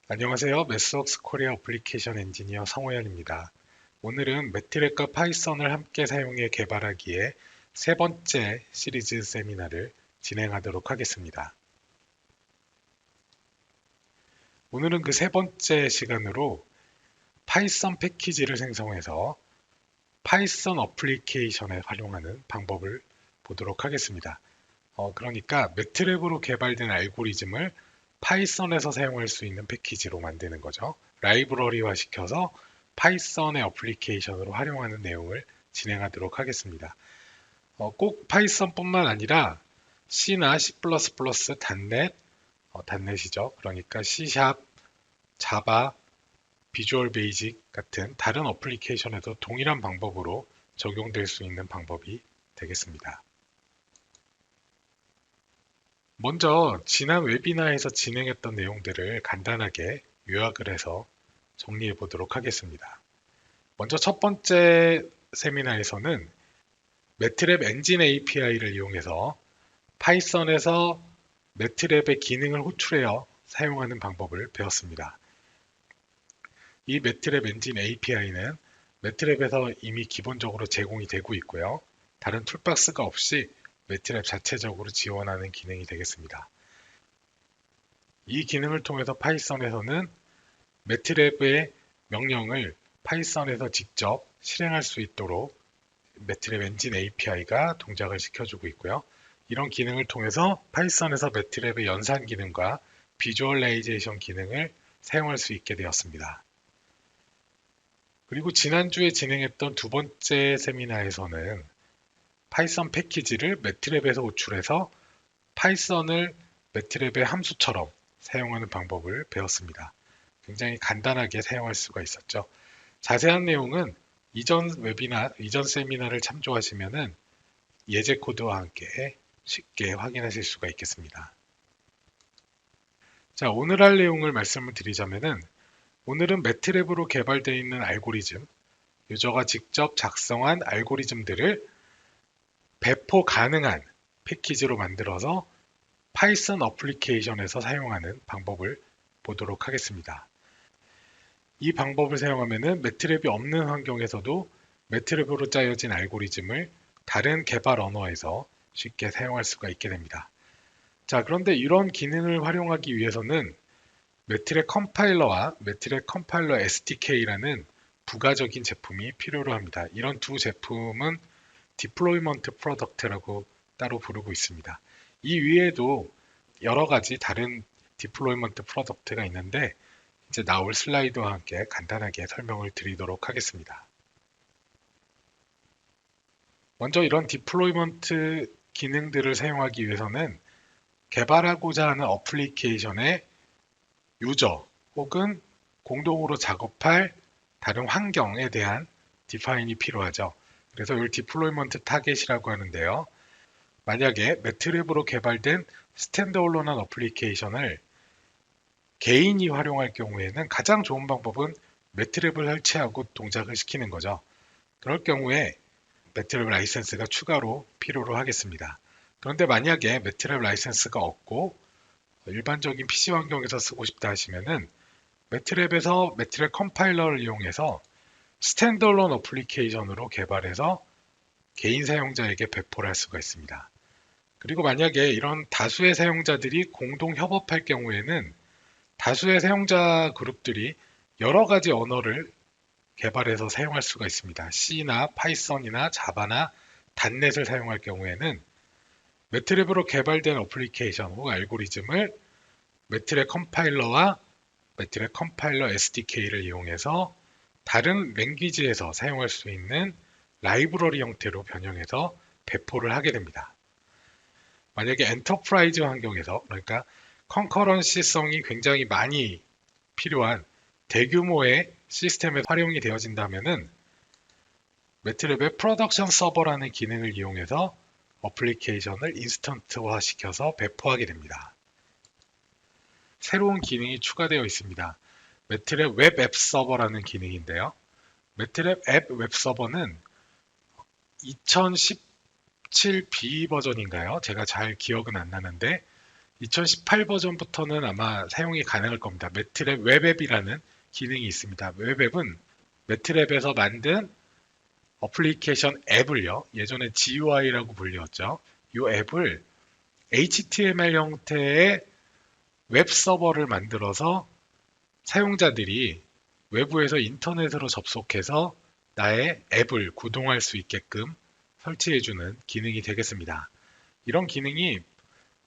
안녕하세요. 메스웍스 코리아 어플리케이션 엔지니어 성호연입니다. 오늘은 매트랩과 파이썬을 함께 사용해 개발하기에 세 번째 시리즈 세미나를 진행하도록 하겠습니다. 오늘은 그 세 번째 시간으로 파이썬 패키지를 생성해서 파이썬 어플리케이션에 활용하는 방법을 보도록 하겠습니다. 그러니까 매트랩으로 개발된 알고리즘을 파이썬에서 사용할 수 있는 패키지로 만드는 거죠. 라이브러리화 시켜서 파이썬의 어플리케이션으로 활용하는 내용을 진행하도록 하겠습니다. 꼭 파이썬뿐만 아니라 C나 C++, .NET, .NET이죠. 그러니까 C#, 자바, 비주얼 베이직 같은 다른 어플리케이션에도 동일한 방법으로 적용될 수 있는 방법이 되겠습니다. 먼저 지난 웨비나에서 진행했던 내용들을 간단하게 요약을 해서 정리해 보도록 하겠습니다. 먼저 첫 번째 세미나에서는 매트랩 엔진 API를 이용해서 파이썬에서 매트랩의 기능을 호출하여 사용하는 방법을 배웠습니다. 이 매트랩 엔진 API는 매트랩에서 이미 기본적으로 제공이 되고 있고요. 다른 툴박스가 없이 매트랩 자체적으로 지원하는 기능이 되겠습니다. 이 기능을 통해서 파이썬에서는 매트랩의 명령을 파이썬에서 직접 실행할 수 있도록 매트랩 엔진 API가 동작을 시켜주고 있고요. 이런 기능을 통해서 파이썬에서 매트랩의 연산 기능과 비주얼라이제이션 기능을 사용할 수 있게 되었습니다. 그리고 지난주에 진행했던 두 번째 세미나에서는 파이썬 패키지를 매트랩에서 호출해서 파이썬을 매트랩의 함수처럼 사용하는 방법을 배웠습니다. 굉장히 간단하게 사용할 수가 있었죠. 자세한 내용은 이전 세미나를 참조하시면은 예제 코드와 함께 쉽게 확인하실 수가 있겠습니다. 자, 오늘 할 내용을 말씀을 드리자면은 오늘은 매트랩으로 개발되어 있는 알고리즘, 유저가 직접 작성한 알고리즘들을 배포 가능한 패키지로 만들어서 파이썬 어플리케이션에서 사용하는 방법을 보도록 하겠습니다. 이 방법을 사용하면 매트랩이 없는 환경에서도 매트랩으로 짜여진 알고리즘을 다른 개발 언어에서 쉽게 사용할 수가 있게 됩니다. 자, 그런데 이런 기능을 활용하기 위해서는 매트랩 컴파일러와 매트랩 컴파일러 SDK라는 부가적인 제품이 필요로 합니다. 이런 두 제품은 디플로이먼트 프로덕트라고 따로 부르고 있습니다. 이 위에도 여러 가지 다른 디플로이먼트 프로덕트가 있는데 이제 나올 슬라이드와 함께 간단하게 설명을 드리도록 하겠습니다. 먼저 이런 디플로이먼트 기능들을 사용하기 위해서는 개발하고자 하는 어플리케이션의 유저 혹은 공동으로 작업할 다른 환경에 대한 디파인이 필요하죠. 그래서 이걸 디플로이먼트 타겟이라고 하는데요. 만약에 매트랩으로 개발된 스탠드얼론한 어플리케이션을 개인이 활용할 경우에는 가장 좋은 방법은 매트랩을 설치하고 동작을 시키는 거죠. 그럴 경우에 매트랩 라이센스가 추가로 필요로 하겠습니다. 그런데 만약에 매트랩 라이센스가 없고 일반적인 PC 환경에서 쓰고 싶다 하시면은 매트랩에서 매트랩 컴파일러를 이용해서 스탠드얼론 어플리케이션으로 개발해서 개인 사용자에게 배포를 할 수가 있습니다. 그리고 만약에 이런 다수의 사용자들이 공동 협업할 경우에는 다수의 사용자 그룹들이 여러 가지 언어를 개발해서 사용할 수가 있습니다. C나 파이썬이나 자바나 .NET을 사용할 경우에는 매트랩으로 개발된 어플리케이션 혹은 알고리즘을 매트랩 컴파일러와 매트랩 컴파일러 SDK를 이용해서 다른 랭귀지에서 사용할 수 있는 라이브러리 형태로 변형해서 배포를 하게 됩니다. 만약에 엔터프라이즈 환경에서 그러니까 컨커런시성이 굉장히 많이 필요한 대규모의 시스템에 활용이 되어진다면은 매트랩의 프로덕션 서버라는 기능을 이용해서 어플리케이션을 인스턴트화 시켜서 배포하게 됩니다. 새로운 기능이 추가되어 있습니다. 매트랩 웹 앱 서버라는 기능인데요. 매트랩 앱 웹 서버는 2017 B 버전인가요? 제가 잘 기억은 안 나는데 2018 버전부터는 아마 사용이 가능할 겁니다. 매트랩 웹앱이라는 기능이 있습니다. 웹앱은 매트랩에서 만든 어플리케이션 앱을요, 예전에 GUI라고 불렸죠. 이 앱을 HTML 형태의 웹 서버를 만들어서 사용자들이 외부에서 인터넷으로 접속해서 나의 앱을 구동할 수 있게끔 설치해주는 기능이 되겠습니다. 이런 기능이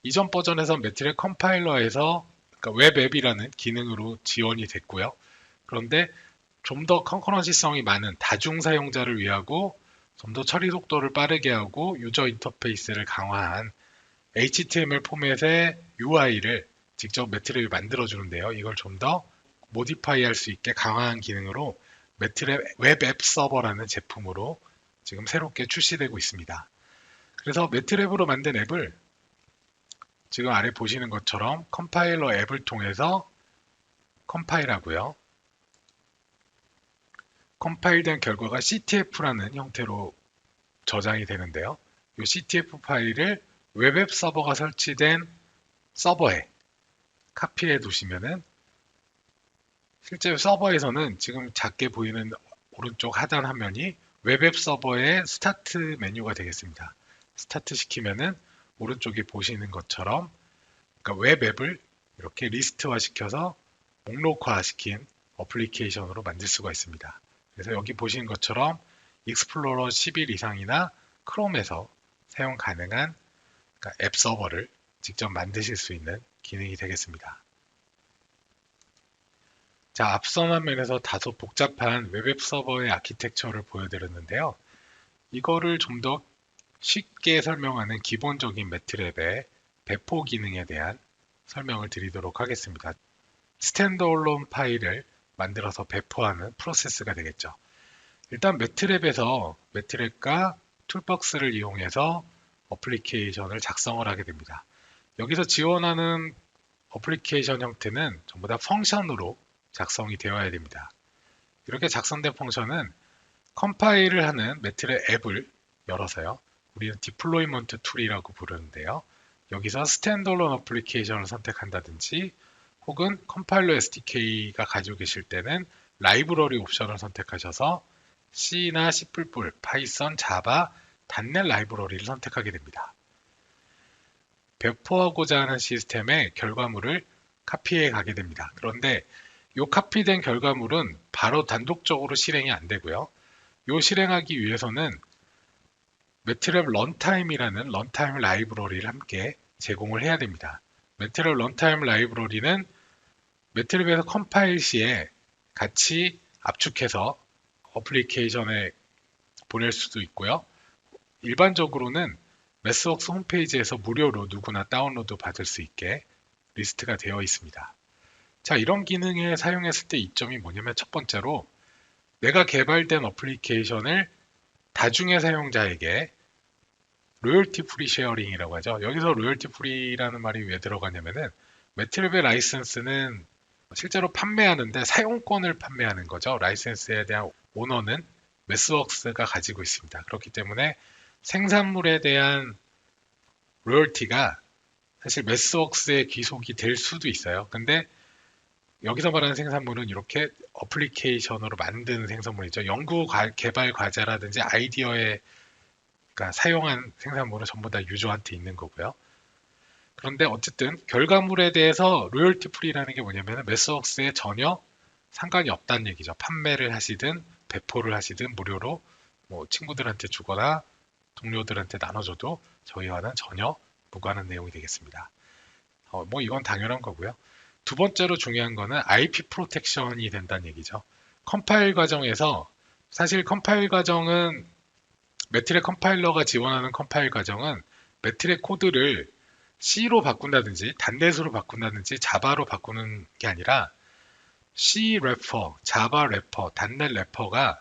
이전 버전에서 매트랩 컴파일러에서 그러니까 웹앱이라는 기능으로 지원이 됐고요. 그런데 좀 더 컨커런시성이 많은 다중 사용자를 위하고 좀 더 처리 속도를 빠르게 하고 유저 인터페이스를 강화한 HTML 포맷의 UI를 직접 매트랩이 만들어주는데요. 이걸 좀 더 모디파이 할 수 있게 강화한 기능으로 매트랩 웹앱 서버라는 제품으로 지금 새롭게 출시되고 있습니다. 그래서 매트랩으로 만든 앱을 지금 아래 보시는 것처럼 컴파일러 앱을 통해서 컴파일하고요. 컴파일된 결과가 CTF라는 형태로 저장이 되는데요. 이 CTF 파일을 웹앱 서버가 설치된 서버에 카피해 두시면은 실제 서버에서는 지금 작게 보이는 오른쪽 하단 화면이 웹앱 서버의 스타트 메뉴가 되겠습니다. 스타트 시키면은 오른쪽에 보시는 것처럼 그러니까 웹앱을 이렇게 리스트화 시켜서 목록화 시킨 어플리케이션으로 만들 수가 있습니다. 그래서 여기 보시는 것처럼 익스플로러 11 이상이나 크롬에서 사용 가능한 그러니까 앱 서버를 직접 만드실 수 있는 기능이 되겠습니다. 자, 앞선 화면에서 다소 복잡한 웹앱 서버의 아키텍처를 보여드렸는데요. 이거를 좀 더 쉽게 설명하는 기본적인 매트랩의 배포 기능에 대한 설명을 드리도록 하겠습니다. 스탠드얼론 파일을 만들어서 배포하는 프로세스가 되겠죠. 일단 매트랩에서 매트랩과 툴박스를 이용해서 어플리케이션을 작성을 하게 됩니다. 여기서 지원하는 어플리케이션 형태는 전부 다 펑션으로 작성이 되어야 됩니다. 이렇게 작성된 펑션은 컴파일을 하는 매트랩 앱을 열어서요. 우리는 디플로이먼트 툴이라고 부르는데요. 여기서 스탠드얼론 어플리케이션을 선택한다든지 혹은 컴파일러 SDK가 가지고 계실 때는 라이브러리 옵션을 선택하셔서 C나 C++, 파이썬, 자바, 닷넷 라이브러리를 선택하게 됩니다. 배포하고자 하는 시스템의 결과물을 카피해 가게 됩니다. 그런데 이 카피된 결과물은 바로 단독적으로 실행이 안 되고요. 이 실행하기 위해서는 매트랩 런타임이라는 런타임 라이브러리를 함께 제공을 해야 됩니다. 매트랩 런타임 라이브러리는 매트랩에서 컴파일 시에 같이 압축해서 어플리케이션에 보낼 수도 있고요. 일반적으로는 매스웍스 홈페이지에서 무료로 누구나 다운로드 받을 수 있게 리스트가 되어 있습니다. 자, 이런 기능에 사용했을 때 이점이 뭐냐면 첫 번째로 내가 개발된 어플리케이션을 다중의 사용자에게 로열티 프리 쉐어링이라고 하죠. 여기서 로열티 프리라는 말이 왜 들어가냐면은 매트랩의 라이선스는 실제로 판매하는데 사용권을 판매하는 거죠. 라이선스에 대한 오너는 매스웍스가 가지고 있습니다. 그렇기 때문에 생산물에 대한 로열티가 사실 매스웍스에 귀속이 될 수도 있어요. 근데 여기서 말하는 생산물은 이렇게 어플리케이션으로 만든 생산물이죠. 연구 개발 과제라든지 아이디어에 그러니까 사용한 생산물은 전부 다 유저한테 있는 거고요. 그런데 어쨌든 결과물에 대해서 로열티 프리라는 게 뭐냐면 매스웍스에 전혀 상관이 없다는 얘기죠. 판매를 하시든 배포를 하시든 무료로 뭐 친구들한테 주거나 동료들한테 나눠줘도 저희와는 전혀 무관한 내용이 되겠습니다. 뭐 이건 당연한 거고요. 두 번째로 중요한 거는 IP 프로텍션이 된다는 얘기죠. 컴파일 과정에서 사실 컴파일 과정은 매트랩 컴파일러가 지원하는 컴파일 과정은 매트랩 코드를 C로 바꾼다든지 닷넷으로 바꾼다든지 자바로 바꾸는 게 아니라 C 래퍼, 자바 래퍼, 닷넷 래퍼가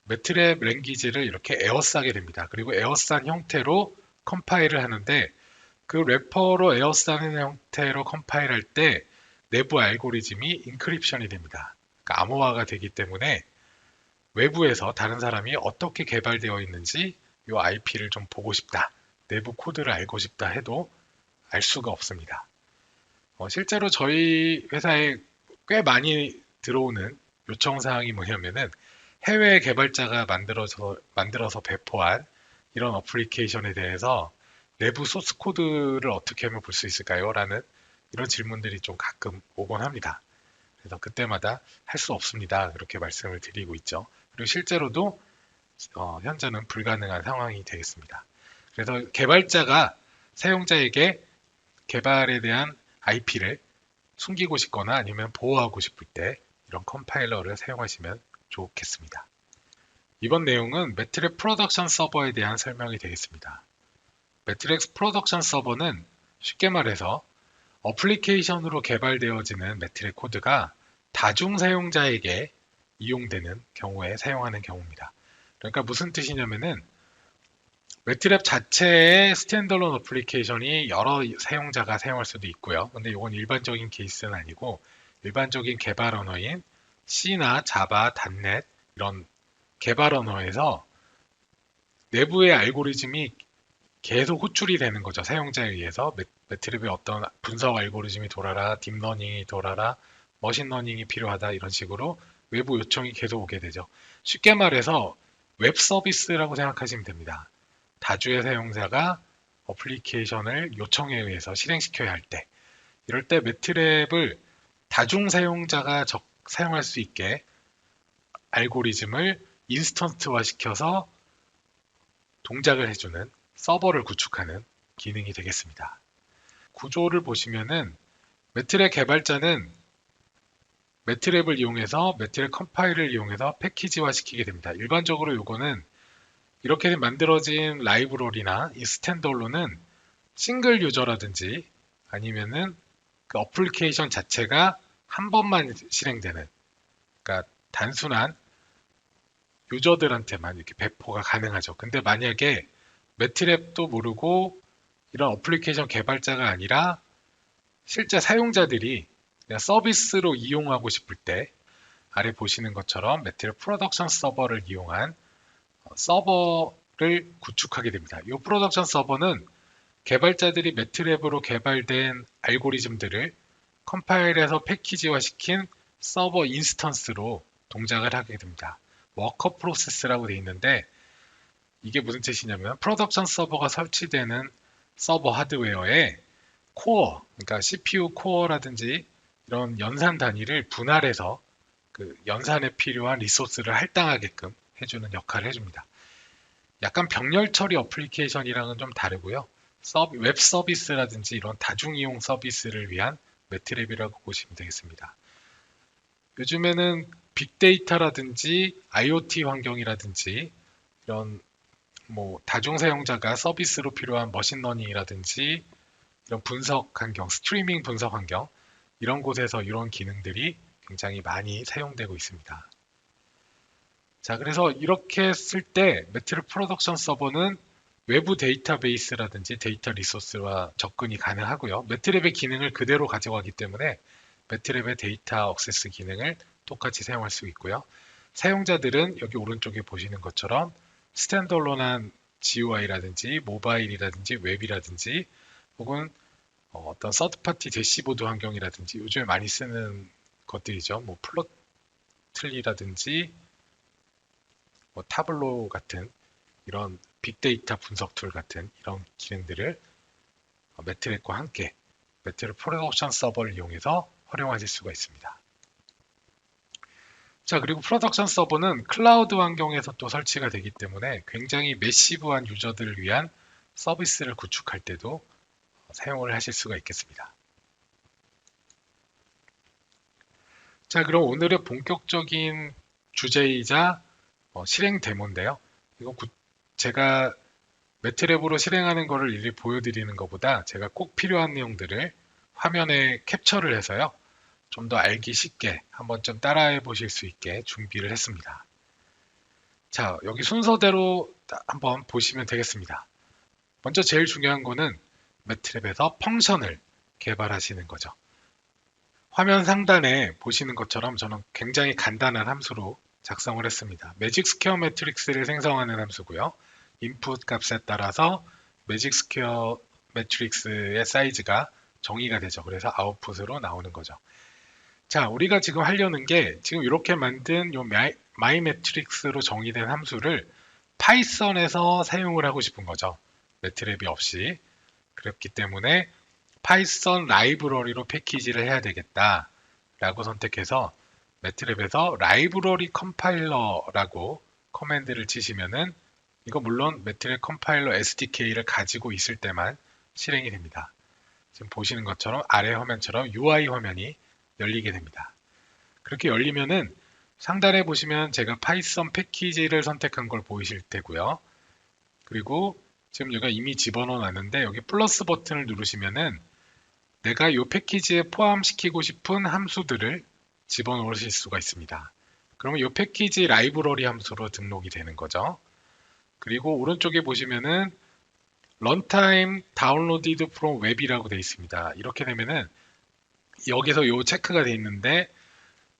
매트랩 랭귀지를 이렇게 에어싸게 됩니다. 그리고 에어싼 형태로 컴파일을 하는데 그 래퍼로 에어싸는 형태로 컴파일할 때 내부 알고리즘이 인크립션이 됩니다. 그러니까 암호화가 되기 때문에 외부에서 다른 사람이 어떻게 개발되어 있는지 이 IP를 좀 보고 싶다, 내부 코드를 알고 싶다 해도 알 수가 없습니다. 실제로 저희 회사에 꽤 많이 들어오는 요청사항이 뭐냐면은 해외 개발자가 만들어서 배포한 이런 어플리케이션에 대해서 내부 소스 코드를 어떻게 하면 볼 수 있을까요? 라는 이런 질문들이 좀 가끔 오곤 합니다. 그래서 그때마다 할 수 없습니다. 그렇게 말씀을 드리고 있죠. 그리고 실제로도 현재는 불가능한 상황이 되겠습니다. 그래서 개발자가 사용자에게 개발에 대한 IP를 숨기고 싶거나 아니면 보호하고 싶을 때 이런 컴파일러를 사용하시면 좋겠습니다. 이번 내용은 매트랩 프로덕션 서버에 대한 설명이 되겠습니다. 매트랩 프로덕션 서버는 쉽게 말해서 어플리케이션으로 개발되어지는 매트랩 코드가 다중 사용자에게 이용되는 경우에 사용하는 경우입니다. 그러니까 무슨 뜻이냐면은 매트랩 자체의 스탠더론 어플리케이션이 여러 사용자가 사용할 수도 있고요. 근데 이건 일반적인 케이스는 아니고 일반적인 개발 언어인 C나 자바, .NET 이런 개발 언어에서 내부의 알고리즘이 계속 호출이 되는 거죠. 사용자에 의해서 매트랩의 어떤 분석 알고리즘이 돌아라, 딥러닝이 돌아라, 머신러닝이 필요하다 이런 식으로 외부 요청이 계속 오게 되죠. 쉽게 말해서 웹 서비스라고 생각하시면 됩니다. 다주의 사용자가 어플리케이션을 요청에 의해서 실행시켜야 할 때, 이럴 때 매트랩을 다중 사용자가 사용할 수 있게 알고리즘을 인스턴트화 시켜서 동작을 해주는 서버를 구축하는 기능이 되겠습니다. 구조를 보시면은 매트랩 개발자는 매트랩을 이용해서 매트랩 컴파일을 이용해서 패키지화 시키게 됩니다. 일반적으로 이거는 이렇게 만들어진 라이브러리나 이 스탠드얼론은 싱글 유저라든지 아니면은 그 어플리케이션 자체가 한 번만 실행되는, 그러니까 단순한 유저들한테만 이렇게 배포가 가능하죠. 근데 만약에 매트랩도 모르고 이런 어플리케이션 개발자가 아니라 실제 사용자들이 그냥 서비스로 이용하고 싶을 때 아래 보시는 것처럼 매트랩 프로덕션 서버를 이용한 서버를 구축하게 됩니다. 이 프로덕션 서버는 개발자들이 매트랩으로 개발된 알고리즘들을 컴파일해서 패키지화 시킨 서버 인스턴스로 동작을 하게 됩니다. 워커 프로세스라고 되어 있는데 이게 무슨 뜻이냐면 프로덕션 서버가 설치되는 서버 하드웨어에 코어, 그러니까 CPU 코어라든지 이런 연산 단위를 분할해서 그 연산에 필요한 리소스를 할당하게끔 해주는 역할을 해줍니다. 약간 병렬 처리 어플리케이션이랑은 좀 다르고요. 웹 서비스라든지 이런 다중이용 서비스를 위한 매트랩이라고 보시면 되겠습니다. 요즘에는 빅데이터라든지 IoT 환경이라든지 이런 뭐 다중 사용자가 서비스로 필요한 머신러닝이라든지 이런 분석 환경, 스트리밍 분석 환경 이런 곳에서 이런 기능들이 굉장히 많이 사용되고 있습니다. 자, 그래서 이렇게 했을 때 매트랩 프로덕션 서버는 외부 데이터베이스라든지 데이터 리소스와 접근이 가능하고요. 매트랩의 기능을 그대로 가져가기 때문에 매트랩의 데이터 억세스 기능을 똑같이 사용할 수 있고요. 사용자들은 여기 오른쪽에 보시는 것처럼 스탠드얼론한 GUI라든지 모바일이라든지 웹이라든지 혹은 어떤 서드파티 대시보드 환경이라든지 요즘에 많이 쓰는 것들이죠. 뭐 플로틀리라든지 뭐 타블로 같은 이런 빅데이터 분석 툴 같은 이런 기능들을 매트랩과 함께 매트랩 프로덕션 서버를 이용해서 활용하실 수가 있습니다. 자, 그리고 프로덕션 서버는 클라우드 환경에서 또 설치가 되기 때문에 굉장히 매시브한 유저들을 위한 서비스를 구축할 때도 사용을 하실 수가 있겠습니다. 자, 그럼 오늘의 본격적인 주제이자 실행 데모인데요. 이거 제가 매트랩으로 실행하는 것을 일일이 보여드리는 것보다 제가 꼭 필요한 내용들을 화면에 캡처를 해서요. 좀 더 알기 쉽게 한번 좀 따라해 보실 수 있게 준비를 했습니다. 자, 여기 순서대로 한번 보시면 되겠습니다. 먼저 제일 중요한 거는 매트랩에서 펑션을 개발하시는 거죠. 화면 상단에 보시는 것처럼 저는 굉장히 간단한 함수로 작성을 했습니다. 매직 스퀘어 매트릭스를 생성하는 함수고요. 인풋 값에 따라서 매직 스퀘어 매트릭스의 사이즈가 정의가 되죠. 그래서 아웃풋으로 나오는 거죠. 자, 우리가 지금 하려는 게 지금 이렇게 만든 요 마이 매트릭스로 정의된 함수를 파이썬에서 사용을 하고 싶은 거죠. 매트랩이 없이. 그렇기 때문에 파이썬 라이브러리로 패키지를 해야 되겠다라고 선택해서 매트랩에서 라이브러리 컴파일러라고 커맨드를 치시면은 이거 물론 매트랩 컴파일러 SDK를 가지고 있을 때만 실행이 됩니다. 지금 보시는 것처럼 아래 화면처럼 UI 화면이 열리게 됩니다. 그렇게 열리면은 상단에 보시면 제가 파이썬 패키지를 선택한 걸 보이실 테고요. 그리고 지금 여기가 이미 집어넣어 놨는데 여기 플러스 버튼을 누르시면은 내가 이 패키지에 포함시키고 싶은 함수들을 집어넣으실 수가 있습니다. 그러면 이 패키지 라이브러리 함수로 등록이 되는 거죠. 그리고 오른쪽에 보시면은 런타임 다운로디드 프롬 웹이라고 되어 있습니다. 이렇게 되면은 여기서 요 체크가 되어 있는데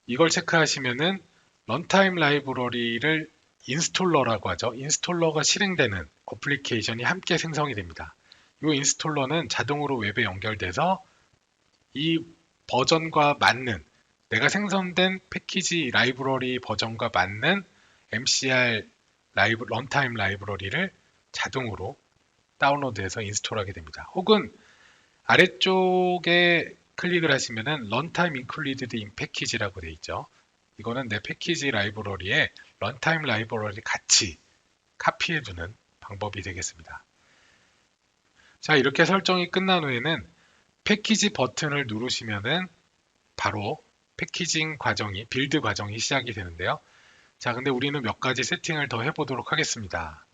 이걸 체크하시면은 런타임 라이브러리를 인스톨러라고 하죠. 인스톨러가 실행되는 어플리케이션이 함께 생성이 됩니다. 이 인스톨러는 자동으로 웹에 연결돼서 이 버전과 맞는 내가 생성된 패키지 라이브러리 버전과 맞는 MCR 런타임 라이브러리를 자동으로 다운로드해서 인스톨하게 됩니다. 혹은 아래쪽에 클릭을 하시면은 런타임 인클루디드 인 패키지라고 되어 있죠. 이거는 내 패키지 라이브러리에 런타임 라이브러리 같이 카피해 두는 방법이 되겠습니다. 자, 이렇게 설정이 끝난 후에는 패키지 버튼을 누르시면은 바로 패키징 과정이, 빌드 과정이 시작이 되는데요. 자, 근데 우리는 몇 가지 세팅을 더 해보도록 하겠습니다.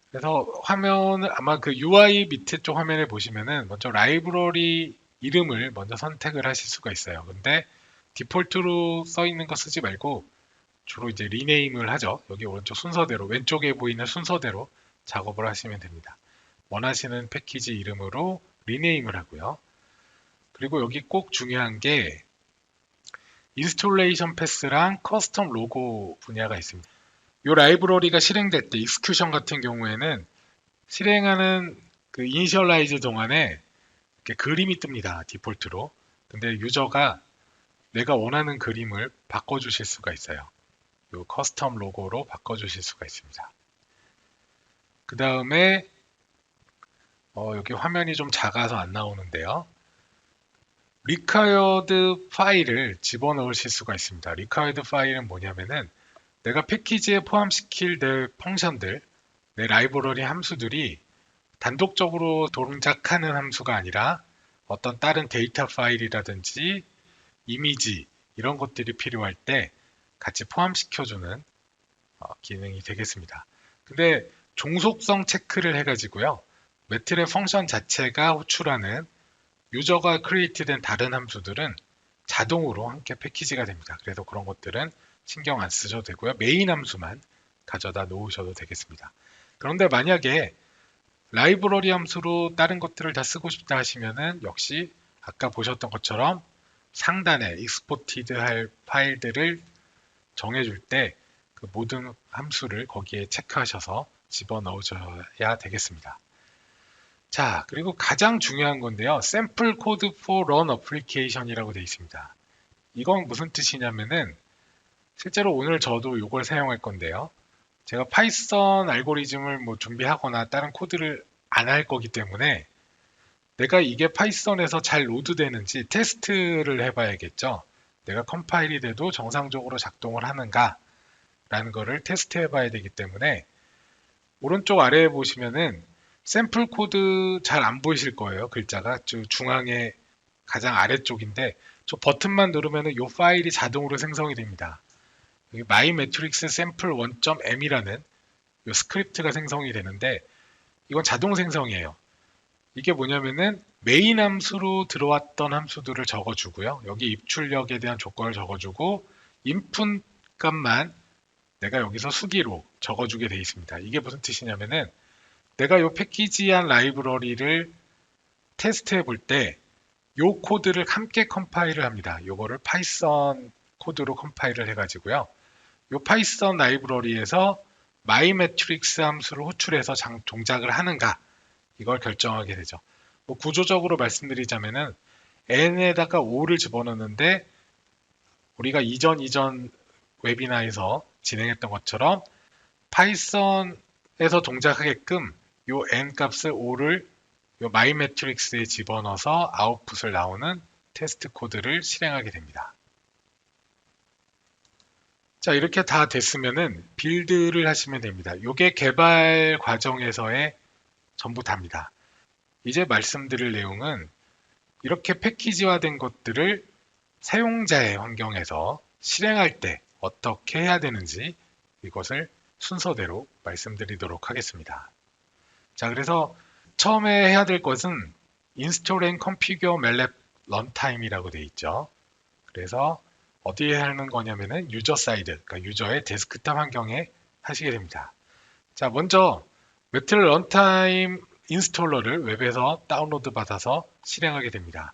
그래서 화면을 아마 그 UI 밑에 쪽 화면에 보시면은 먼저 라이브러리 이름을 먼저 선택을 하실 수가 있어요. 근데 디폴트로 써 있는 거 쓰지 말고 주로 이제 리네임을 하죠. 여기 오른쪽 순서대로, 왼쪽에 보이는 순서대로 작업을 하시면 됩니다. 원하시는 패키지 이름으로 리네임을 하고요. 그리고 여기 꼭 중요한 게 인스톨레이션 패스랑 커스텀 로고 분야가 있습니다. 이 라이브러리가 실행될 때 익스큐션 같은 경우에는 실행하는 그 이니셜라이즈 동안에 이렇게 그림이 뜹니다. 디폴트로. 근데 유저가 내가 원하는 그림을 바꿔주실 수가 있어요. 이 커스텀 로고로 바꿔주실 수가 있습니다. 그 다음에 여기 화면이 좀 작아서 안 나오는데요. required 파일을 집어넣으실 수가 있습니다. required 파일은 뭐냐면은 내가 패키지에 포함시킬 내 펑션들, 내 라이브러리 함수들이 단독적으로 동작하는 함수가 아니라 어떤 다른 데이터 파일이라든지 이미지 이런 것들이 필요할 때 같이 포함시켜주는 기능이 되겠습니다. 근데 종속성 체크를 해가지고요. 매트랩 펑션 자체가 호출하는 유저가 크리에이트된 다른 함수들은 자동으로 함께 패키지가 됩니다. 그래서 그런 것들은 신경 안 쓰셔도 되고요. 메인 함수만 가져다 놓으셔도 되겠습니다. 그런데 만약에 라이브러리 함수로 다른 것들을 다 쓰고 싶다 하시면은 역시 아까 보셨던 것처럼 상단에 익스포티드 할 파일들을 정해줄 때 그 모든 함수를 거기에 체크하셔서 집어넣으셔야 되겠습니다. 자, 그리고 가장 중요한 건데요. sample code for run application이라고 되어 있습니다. 이건 무슨 뜻이냐면은 실제로 오늘 저도 이걸 사용할 건데요. 제가 파이썬 알고리즘을 뭐 준비하거나 다른 코드를 안 할 거기 때문에 내가 이게 파이썬에서 잘 로드되는지 테스트를 해봐야겠죠. 내가 컴파일이 돼도 정상적으로 작동을 하는가 라는 거를 테스트 해봐야 되기 때문에 오른쪽 아래에 보시면은 샘플 코드 잘 안 보이실 거예요. 글자가 중앙에 가장 아래쪽인데 저 버튼만 누르면은 이 파일이 자동으로 생성이 됩니다. 여기 my matrix sample 1.m이라는 이 스크립트가 생성이 되는데 이건 자동 생성이에요. 이게 뭐냐면은 메인 함수로 들어왔던 함수들을 적어주고요. 여기 입출력에 대한 조건을 적어주고 input 값만 내가 여기서 수기로 적어주게 되어 있습니다. 이게 무슨 뜻이냐면은 내가 이 패키지한 라이브러리를 테스트해 볼 때 이 코드를 함께 컴파일을 합니다. 이거를 파이썬 코드로 컴파일을 해가지고요. 이 파이썬 라이브러리에서 myMatrix 함수를 호출해서 동작을 하는가 이걸 결정하게 되죠. 뭐 구조적으로 말씀드리자면은 n에다가 5를 집어넣는데 우리가 이전 웨비나에서 진행했던 것처럼 파이썬에서 동작하게끔 요 n 값을 5를 요 마이 매트릭스에 집어넣어서 아웃풋을 나오는 테스트 코드를 실행하게 됩니다. 자, 이렇게 다 됐으면은 빌드를 하시면 됩니다. 요게 개발 과정에서의 전부 답니다. 이제 말씀드릴 내용은 이렇게 패키지화된 것들을 사용자의 환경에서 실행할 때 어떻게 해야 되는지 이것을 순서대로 말씀드리도록 하겠습니다. 자, 그래서 처음에 해야 될 것은 install and configure MATLAB runtime이라고 되어 있죠. 그래서 어디에 하는 거냐면은 유저 사이드, 그러니까 유저의 데스크탑 환경에 하시게 됩니다. 자, 먼저 MATLAB 런타임 인스톨러를 웹에서 다운로드 받아서 실행하게 됩니다.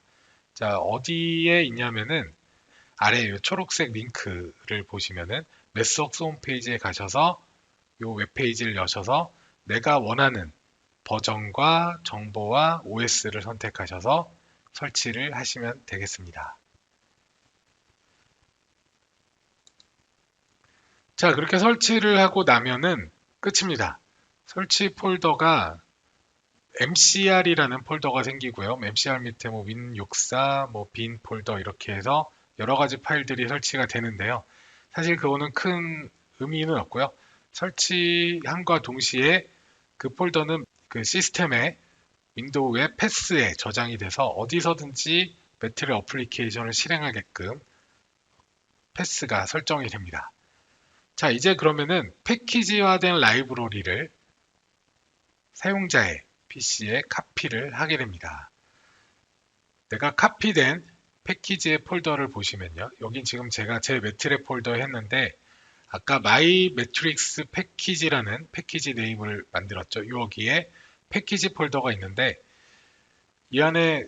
자, 어디에 있냐면은 아래 이 초록색 링크를 보시면은 매스웍스 홈페이지에 가셔서 이 웹페이지를 여셔서 내가 원하는 버전과 정보와 OS를 선택하셔서 설치를 하시면 되겠습니다. 자, 그렇게 설치를 하고 나면은 끝입니다. 설치 폴더가 MCR이라는 폴더가 생기고요. MCR 밑에 뭐 win64, 뭐 bin 폴더 이렇게 해서 여러 가지 파일들이 설치가 되는데요. 사실 그거는 큰 의미는 없고요. 설치함과 동시에 그 폴더는 그 시스템의 윈도우의 패스에 저장이 돼서 어디서든지 매트랩 어플리케이션을 실행하게끔 패스가 설정이 됩니다. 자, 이제 그러면은 패키지화된 라이브러리를 사용자의 PC에 카피를 하게 됩니다. 내가 카피된 패키지의 폴더를 보시면요. 여긴 지금 제가 제 매트랩 폴더에 했는데 아까 마이 매트릭스 패키지라는 패키지 네임을 만들었죠. 여기에 패키지 폴더가 있는데 이 안에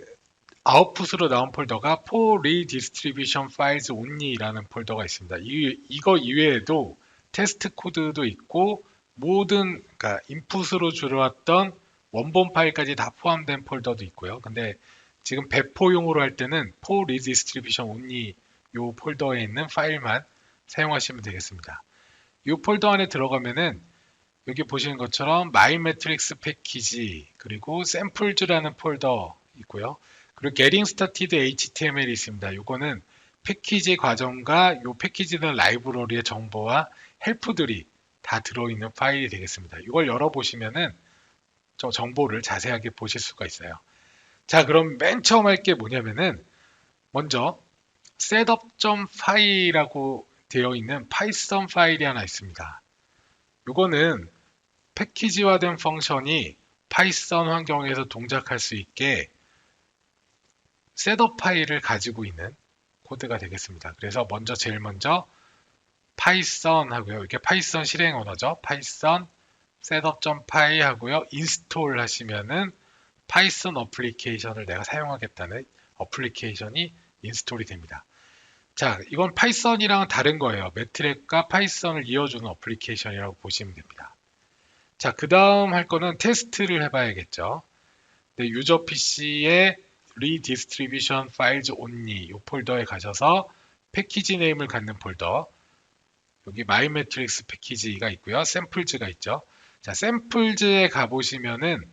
아웃풋으로 나온 폴더가 for redistribution files only라는 폴더가 있습니다. 이거 이외에도 테스트 코드도 있고 모든 그러니까 인풋으로 들어왔던 원본 파일까지 다 포함된 폴더도 있고요. 근데 지금 배포용으로 할 때는 for redistribution only 이 폴더에 있는 파일만 사용하시면 되겠습니다. 이 폴더 안에 들어가면은 여기 보시는 것처럼 my matrix 패키지 그리고 samples라는 폴더 있고요. 그리고 getting started HTML이 있습니다. 이거는 패키지 과정과 이 패키지된 라이브러리의 정보와 헬프들이 다 들어있는 파일이 되겠습니다. 이걸 열어보시면은 저 정보를 자세하게 보실 수가 있어요. 자, 그럼 맨 처음 할 게 뭐냐면은 먼저 setup.py라고 되어 있는 파이썬 파일이 하나 있습니다. 이거는 패키지화된 펑션이 파이썬 환경에서 동작할 수 있게 셋업 파일을 가지고 있는 코드가 되겠습니다. 그래서 제일 먼저 파이썬 하고요. 이게 파이썬 실행 언어죠. 파이썬 setup.py 하고요. 인스톨 하시면은 파이썬 어플리케이션을 내가 사용하겠다는 어플리케이션이 인스톨이 됩니다. 자, 이건 파이썬이랑 다른 거예요. 매트랩과 파이썬을 이어주는 어플리케이션이라고 보시면 됩니다. 자, 그 다음 할 거는 테스트를 해봐야겠죠. 네, 유저 PC에 redistribution files only 이 폴더에 가셔서 패키지 네임을 갖는 폴더 여기 my matrix 패키지가 있고요. 샘플즈가 있죠. 자, 샘플즈에 가보시면은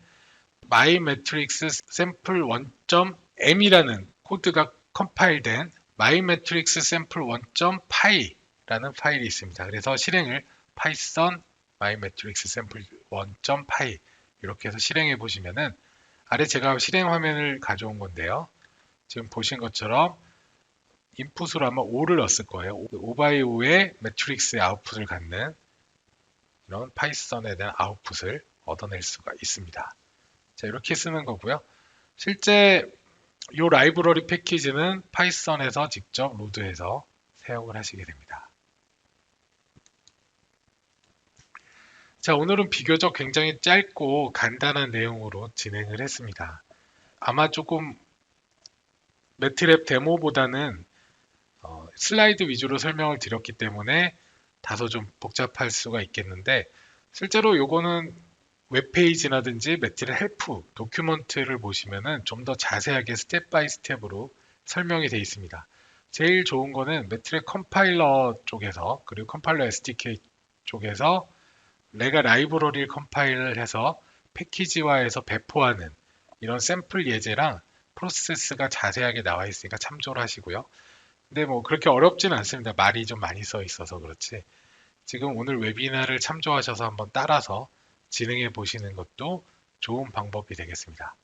my matrix sample 1.m이라는 코드가 컴파일된 my matrix sample 1.py라는 파일이 있습니다. 그래서 실행을 python my matrix sample 1.py 이렇게 해서 실행해 보시면은 아래 제가 실행 화면을 가져온 건데요. 지금 보신 것처럼 인풋으로 아마 5를 넣었을 거예요. 5x5의 매트릭스의 아웃풋을 갖는 이런 파이썬에 대한 아웃풋을 얻어낼 수가 있습니다. 자, 이렇게 쓰는 거고요. 실제 이 라이브러리 패키지는 파이썬에서 직접 로드해서 사용을 하시게 됩니다. 자, 오늘은 비교적 굉장히 짧고 간단한 내용으로 진행을 했습니다. 아마 조금 매트랩 데모보다는 슬라이드 위주로 설명을 드렸기 때문에 다소 좀 복잡할 수가 있겠는데 실제로 요거는 웹페이지라든지 매트릭 헬프 도큐먼트를 보시면은 좀 더 자세하게 스텝 바이 스텝으로 설명이 되어 있습니다. 제일 좋은 거는 매트릭 컴파일러 쪽에서, 그리고 컴파일러 SDK 쪽에서 내가 라이브러리를 컴파일을 해서 패키지화해서 배포하는 이런 샘플 예제랑 프로세스가 자세하게 나와 있으니까 참조를 하시고요. 근데 뭐 그렇게 어렵지는 않습니다. 말이 좀 많이 써 있어서 그렇지. 지금 오늘 웨비나를 참조하셔서 한번 따라서 진행해 보시는 것도 좋은 방법이 되겠습니다.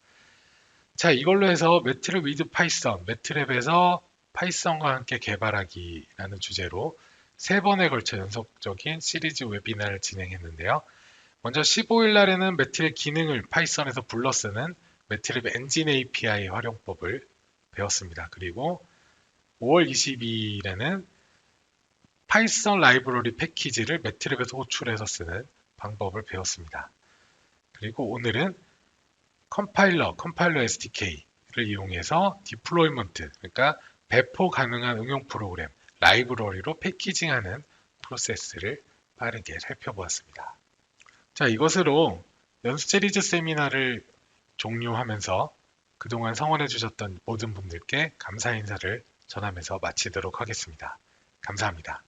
자, 이걸로 해서 매트랩 위드 파이썬, 매트랩에서 파이썬과 함께 개발하기라는 주제로 3번에 걸쳐 연속적인 시리즈 웨비나를 진행했는데요. 먼저 15일 날에는 매트랩 기능을 파이썬에서 불러 쓰는 매트랩 엔진 API 활용법을 배웠습니다. 그리고 5월 22일에는 파이썬 라이브러리 패키지를 매트랩에서 호출해서 쓰는 방법을 배웠습니다. 그리고 오늘은 컴파일러 SDK를 이용해서 디플로이먼트, 그러니까 배포 가능한 응용 프로그램, 라이브러리로 패키징하는 프로세스를 빠르게 살펴보았습니다. 자, 이것으로 연수 시리즈 세미나를 종료하면서 그동안 성원해 주셨던 모든 분들께 감사 인사를 전하면서 마치도록 하겠습니다. 감사합니다.